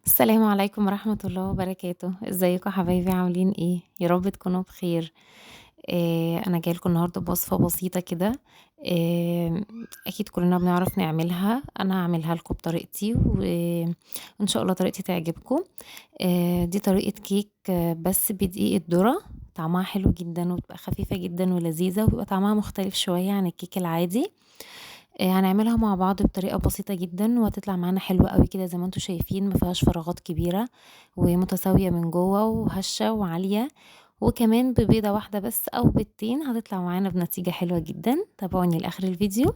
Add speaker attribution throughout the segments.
Speaker 1: السلام عليكم ورحمة الله وبركاته، ازيكم حبايبي عاملين ايه؟ يا رب تكونوا بخير. انا جايه لكم النهارده بوصفة بسيطة كده. آه اكيد كلنا بنعرف نعملها، انا هعملها لكم بطريقتي وان شاء الله طريقتي تعجبكم. دي طريقة كيك بس بدقيق الذرة. طعمها حلو جدا وبتبقى خفيفة جدا ولذيذة وبيبقى طعمها مختلف شوية عن الكيك العادي. هنعملها مع بعض بطريقة بسيطة جدًا وهتطلع معانا حلوة أوي كده زي ما أنتم شايفين، ما فيهاش فراغات كبيرة ومتساوية من جوّه وهشة وعالية، وكمان ببيضة واحدة بس أو بيضتين هتطلع معانا بنتيجة حلوة جدًا. تابعوني لآخر الفيديو،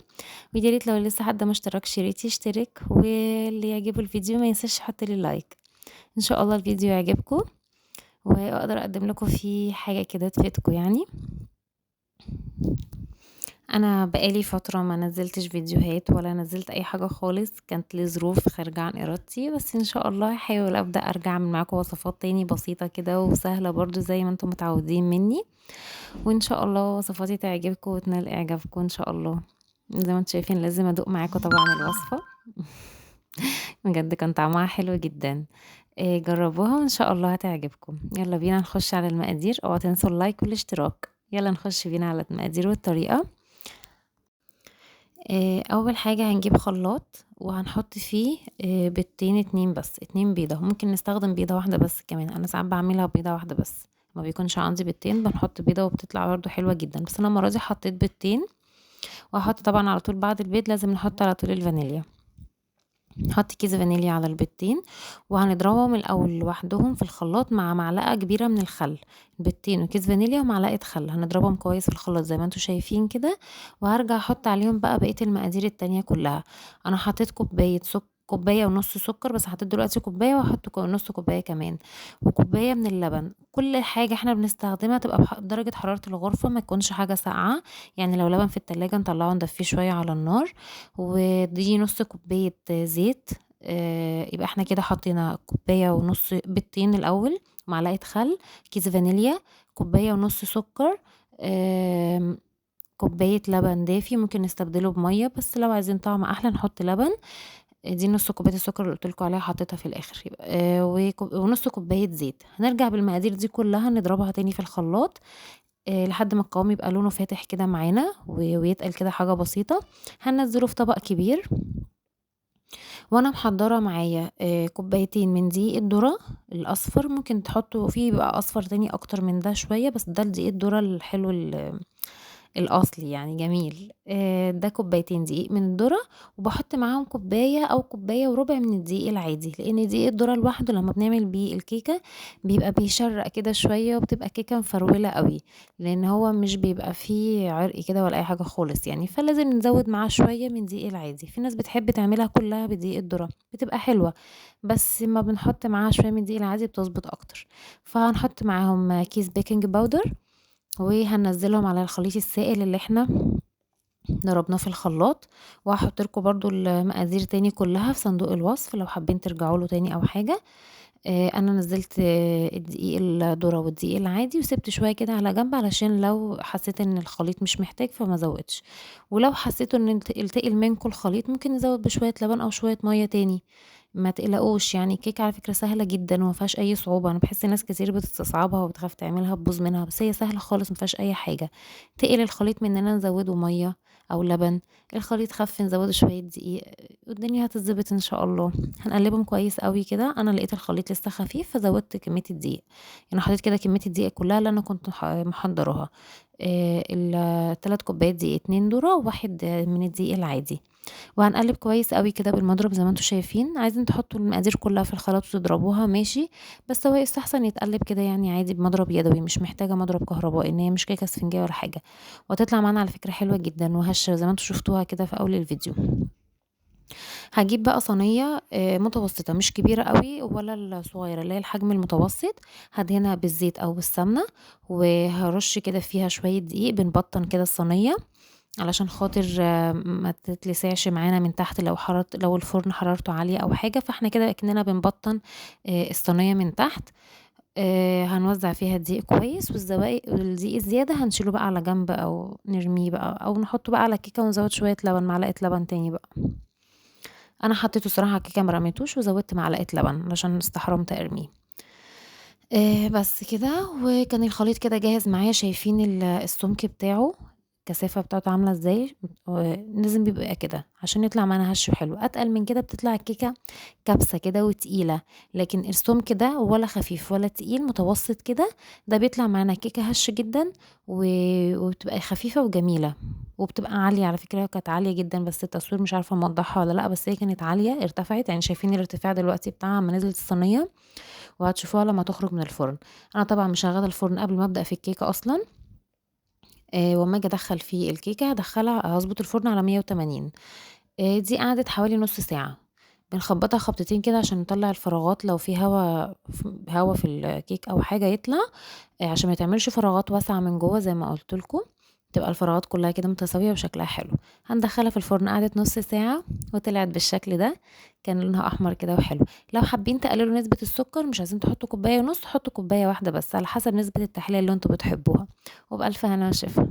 Speaker 1: ويا ريت لو لسه حد ما اشتركش يا ريت يشترك، واللي يعجبه الفيديو ما ينساش يحط لي لايك. إن شاء الله الفيديو يعجبكم وأقدر أقدم لكم فيه حاجة كده تفيدكم يعني. انا بقالي فتره ما نزلتش فيديوهات ولا نزلت اي حاجه خالص، كانت لي ظروف خارجه عن ارادتي، بس ان شاء الله هحاول ابدا ارجع اعمل معاكم وصفات تاني بسيطه كده وسهله برضو زي ما انتم متعودين مني. وان شاء الله وصفاتي تعجبكم وتنال اعجابكم ان شاء الله. زي ما انتم شايفين لازم ادوق معاكم طبعا الوصفه. بجد كان طعمها حلو جدا. جربوها وان شاء الله هتعجبكم. يلا بينا نخش على المقادير، اوعوا تنسوا اللايك والاشتراك. يلا نخش بينا على المقادير والطريقه. اول حاجة هنجيب خلاط وهنحط فيه بيضتين اتنين بس، اتنين بيضة، ممكن نستخدم بيضة واحدة بس كمان، انا ساعات بعملها بيضة واحدة بس، ما بيكونش عندي بيضتين بنحط بيضة وبتطلع برضو حلوة جدا، بس انا المرة دي حطيت بيضتين. وهحط طبعا على طول بعد البيض لازم نحط على طول الفانيليا. نحط كيس فانيليا على البيضتين وهنضربهم الاول لوحدهم في الخلاط مع معلقه كبيره من الخل. بيضتين وكيس فانيليا ومعلقه خل هنضربهم كويس في الخلاط زي ما انتم شايفين كده. وهرجع احط عليهم بقى بقيه المقادير التانية كلها. انا حطيت كوبايه كوبايه ونص سكر، بس حطيت دلوقتي كوبايه وهحط نص كوبايه كمان. وكوبايه من اللبن. كل حاجه احنا بنستخدمها تبقى بدرجه حراره الغرفه، ما تكونش حاجه ساقعه. يعني لو لبن في التلاجة نطلعه ندفيه شويه على النار. ودي نص كوباية زيت. يبقى احنا كده حطينا كوباية ونص بيضتين الأول، معلقة خل، كيس فانيليا، كوباية ونص سكر، آم، كوباية لبن دافي ممكن نستبدله بمية، بس لو عايزين طعم أحلى نحط لبن. دي نص كوباية السكر اللي قلتلكوا عليها حطيتها في الآخر، يبقى ونص كوباية زيت. هنرجع بالمقادير دي كلها نضربها تاني في الخلاط. لحد ما القوام يبقى لونه فاتح كده معانا ويتقل كده حاجة بسيطة. هننزله في طبق كبير. وانا محضره معايا كوبايتين من دقيق الذره الاصفر، ممكن تحطوا فيه بقى اصفر تاني اكتر من ده شويه، بس ده الدقيق الذره الحلو الأصلي يعني جميل. ده كوبايتين دقيق من الذرة. وباحط معاهم كوباية أو كوباية وربع من الدقيق العادي، لأن دقيق الذرة لوحده لما بنعمل بيه الكيكة بيبقى بيشرق كده شوية وبتبقى كيكة مفرولة قوي، لأن هو مش بيبقى فيه عرق كده ولا أي حاجة خالص يعني، فلازم نزود معاه شوية من الدقيق العادي. في ناس بتحب تعملها كلها بدقيق الذرة بتبقى حلوة، بس ما بنحط معاها شوية من الدقيق العادي بتظبط أكتر. فهنحط معاهم كيس بيكنج باودر، وهننزلهم على الخليط السائل اللي احنا ضربناه في الخلاط. وهحط لكم برضو المقادير تاني كلها في صندوق الوصف لو حابين ترجعوا له تاني او حاجه. انا نزلت الدقيق الذره والدقيق العادي وسبت شويه كده على جنب علشان لو حسيت ان الخليط مش محتاج فما زودش. ولو حسيتوا ان التقل منكم الخليط ممكن نزود بشويه لبن او شويه ميه تاني. ما تقلقوش يعني الكيكه على فكره سهله جدا وما فيهاش اي صعوبه، انا بحس ناس كتير بتستصعبها وبتخاف تعملها تبوظ منها، بس هي سهله خالص ما فيهاش اي حاجه. تقل الخليط مننا نزوده ميه او لبن. الخليط خف نزوده شويه دقيق. والدنيا هتتظبط ان شاء الله. هنقلبهم كويس قوي كده، انا لقيت الخليط لسه خفيف فزودت كميه الدقيق. يعني حطيت كده كميه الدقيق كلها اللي انا كنت محضراها. التلات كوبايات دقيق، اتنين ذرة وواحد من الدقيق العادي. وهنقلب كويس قوي كده بالمضرب زي ما انتم شايفين. عايزين تحطوا المقادير كلها في الخلاط وتضربوها ماشي، بس هو يستحسن يتقلب كده يعني عادي بمضرب يدوي، مش محتاجه مضرب كهربائي، ان هي مش كيكه اسفنجيه ولا حاجه. وهتطلع معانا على فكره حلوه جدا وهشه زي ما انتم شفتوها كده في اول الفيديو. هجيب بقى صينيه متوسطه، مش كبيره قوي ولا الصغيره، اللي هي الحجم المتوسط. هدهنها بالزيت او بالسمنه، وهرش كده فيها شويه دقيق، بنبطن كده الصينيه علشان خاطر ما تتلسعش معانا من تحت، لو الفرن حرارته عالية او حاجة، فاحنا كده اكننا بنبطن الصينية من تحت. هنوزع فيها الدقيق كويس، والدقيق الزيادة هنشيله بقى على جنب او نرميه بقى او نحطه بقى على كيكة ونزود شوية لبن، معلقة لبن تاني بقى. انا حطيته صراحه على الكيكه، ما رميتوش، وزودت معلقه لبن عشان استحرمت ارميه. بس كده، وكان الخليط كده جاهز معايا. شايفين السمك بتاعه، الكثافة بتاعته عاملة ازاي؟ لازم بيبقى كده عشان يطلع معانا هش وحلو. اتقل من كده بتطلع الكيكة كبسة كده وتقيلة، لكن السمك ده ولا خفيف ولا تقيل، متوسط كده، ده بيطلع معانا كيكة هش جدا وبتبقى خفيفة وجميلة، وبتبقى عالية على فكرة. كانت عالية جدا، بس التصوير مش عارفة موضحها ولا لا، بس هي كانت عالية ارتفعت، يعني شايفين الارتفاع دلوقتي بتاعها لما نزلت الصينية، وهتشوفوها لما تخرج من الفرن. انا طبعا مشغله الفرن قبل ما ابدا في الكيكه اصلا. واما اجي ادخل فيه الكيكه هدخلها، هظبط الفرن على 180. دي قعدت حوالي نص ساعه، بنخبطها خبطتين كده عشان نطلع الفراغات، لو في هوا في الكيك او حاجه يطلع، عشان ما تعملش فراغات واسعه من جوه زي ما قلت لكم، تبقى الفراغات كلها كده متساويه وشكلها حلو. هندخلها في الفرن، قعدت نص ساعه وطلعت بالشكل ده، كان لونها احمر كده وحلو. لو حابين تقللوا نسبه السكر، مش عايزين تحطوا كوبايه ونص، حطوا كوبايه واحده بس، على حسب نسبه التحليه اللي انتوا بتحبوها. وبألف هنا وشفا.